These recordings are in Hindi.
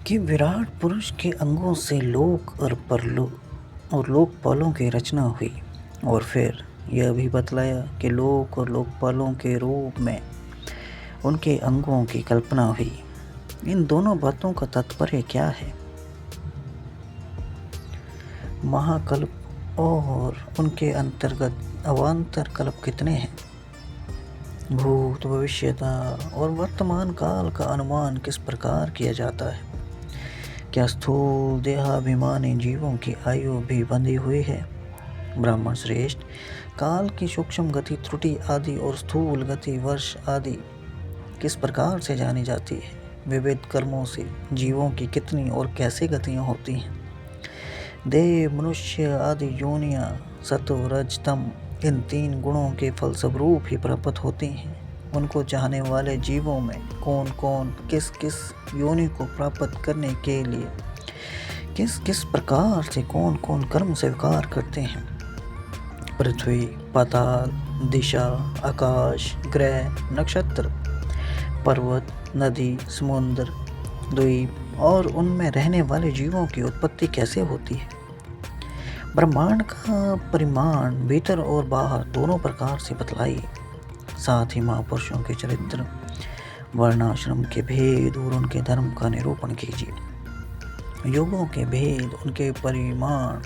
कि विराट पुरुष के अंगों से लोक और लोकपालों की रचना हुई, और फिर यह भी बतलाया कि लोक और लोकपालों के रूप में उनके अंगों की कल्पना हुई। इन दोनों बातों का तात्पर्य क्या है? महाकल्प और उनके अंतर्गत अवान्तर कल्प कितने हैं? भूत, भविष्यता और वर्तमान काल का अनुमान किस प्रकार किया जाता है? क्या स्थूल देहाभिमानी जीवों की आयु भी बंधी हुई है? ब्राह्मण श्रेष्ठ, काल की सूक्ष्म गति, त्रुटि आदि और स्थूल गति, वर्ष आदि किस प्रकार से जानी जाती है? विविध कर्मों से जीवों की कितनी और कैसे गतियाँ होती हैं? देव, मनुष्य आदि योनियाँ सत्व, रज, तम इन तीन गुणों के फलस्वरूप ही प्राप्त होती हैं। उनको चाहने वाले जीवों में कौन कौन किस किस योनि को प्राप्त करने के लिए किस किस प्रकार से कौन कौन कर्म स्वीकार करते हैं? पृथ्वी, पाताल, दिशा, आकाश, ग्रह, नक्षत्र, पर्वत, नदी, समुद्र, द्वीप और उनमें रहने वाले जीवों की उत्पत्ति कैसे होती है? ब्रह्मांड का परिमाण भीतर और बाहर दोनों प्रकार से बतलाइए। साथ ही महापुरुषों के चरित्र, वर्णाश्रम के भेद और उनके धर्म का निरूपण कीजिए। योगों के भेद, उनके परिमाण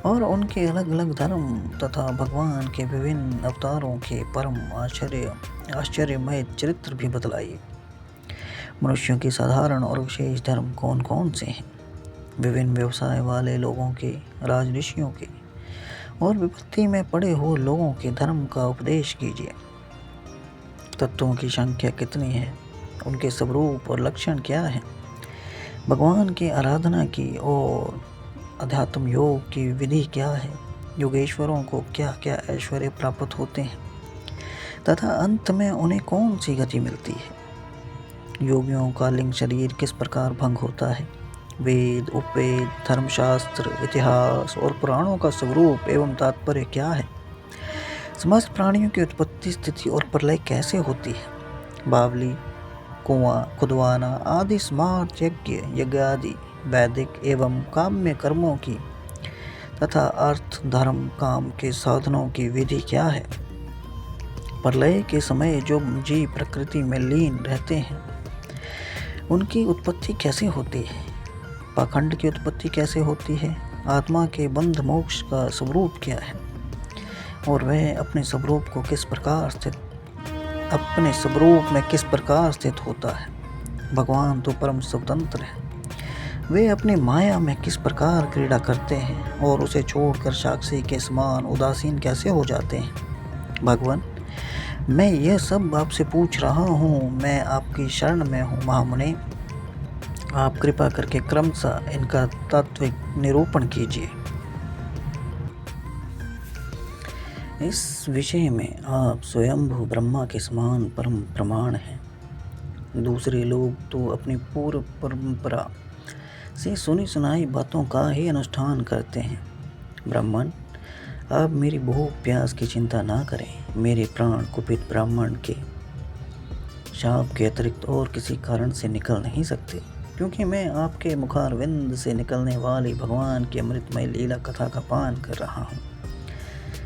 और उनके अलग अलग धर्म तथा भगवान के विभिन्न अवतारों के परम आश्चर्यमय चरित्र भी बतलाइए। मनुष्यों के साधारण और विशेष धर्म कौन कौन से हैं? विभिन्न व्यवसाय वाले लोगों के, राज ऋषियों के और विपत्ति में पड़े हुए लोगों के धर्म का उपदेश कीजिए। तत्वों की संख्या कितनी है? उनके स्वरूप और लक्षण क्या हैं? भगवान की आराधना की और अध्यात्म योग की विधि क्या है? योगेश्वरों को क्या क्या ऐश्वर्य प्राप्त होते हैं तथा अंत में उन्हें कौन सी गति मिलती है? योगियों का लिंग शरीर किस प्रकार भंग होता है? वेद, उपवेद, धर्मशास्त्र, इतिहास और पुराणों का स्वरूप एवं तात्पर्य क्या है? समस्त प्राणियों की उत्पत्ति, स्थिति और प्रलय कैसे होती है? बावली, कुआं खुदवाना आदि स्मार्त यज्ञ आदि वैदिक एवं काम्य कर्मों की तथा अर्थ, धर्म, काम के साधनों की विधि क्या है? प्रलय के समय जो जीव प्रकृति में लीन रहते हैं उनकी उत्पत्ति कैसे होती है? पाखंड की उत्पत्ति कैसे होती है? आत्मा के बंध मोक्ष का स्वरूप क्या है और वह अपने स्वरूप में किस प्रकार स्थित होता है? भगवान तो परम स्वतंत्र है, वे अपनी माया में किस प्रकार क्रीड़ा करते हैं और उसे छोड़कर साक्षी के समान उदासीन कैसे हो जाते हैं? भगवान, मैं यह सब आपसे पूछ रहा हूँ, मैं आपकी शरण में हूँ। महामुनि, आप कृपा करके क्रमशः इनका तात्विक निरूपण कीजिए। इस विषय में आप स्वयंभू ब्रह्मा के समान परम प्रमाण हैं। दूसरे लोग तो अपनी पूर्व परंपरा से सुनी सुनाई बातों का ही अनुष्ठान करते हैं। ब्राह्मण, आप मेरी भूख प्यास की चिंता ना करें। मेरे प्राण कुपित ब्राह्मण के शाप के अतिरिक्त और किसी कारण से निकल नहीं सकते, क्योंकि मैं आपके मुखारविंद से निकलने वाली भगवान की अमृतमय लीला कथा का पान कर रहा हूँ।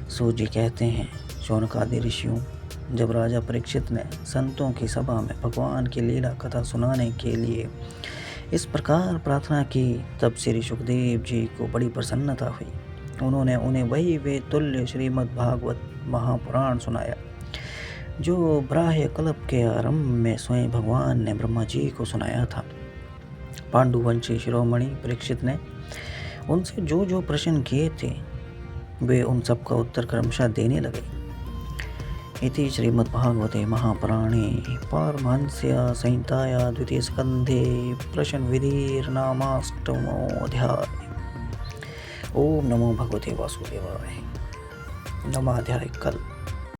सूत जी कहते हैं, शौनकादि ऋषियों, जब राजा परीक्षित ने संतों की सभा में भगवान की लीला कथा सुनाने के लिए इस प्रकार प्रार्थना की, तब श्री सुखदेव जी को बड़ी प्रसन्नता हुई। उन्होंने उन्हें वही वे तुल्य श्रीमद् भागवत महापुराण सुनाया जो ब्राह्य कल्प के आरंभ में स्वयं भगवान ने ब्रह्मा जी को सुनाया था। पांडुवंशी शिरोमणि परीक्षित ने उनसे जो जो प्रश्न किए थे वे उन सब का उत्तर क्रमशः देने लगे। इति श्रीमद्भागवते महापुराणे पारमहंस्या संहिताया द्वितीय स्कंधे प्रश्न विधिर्नामाष्टमो अध्याय। ओम नमो भगवते वासुदेवाय। नवमा अध्याय कल।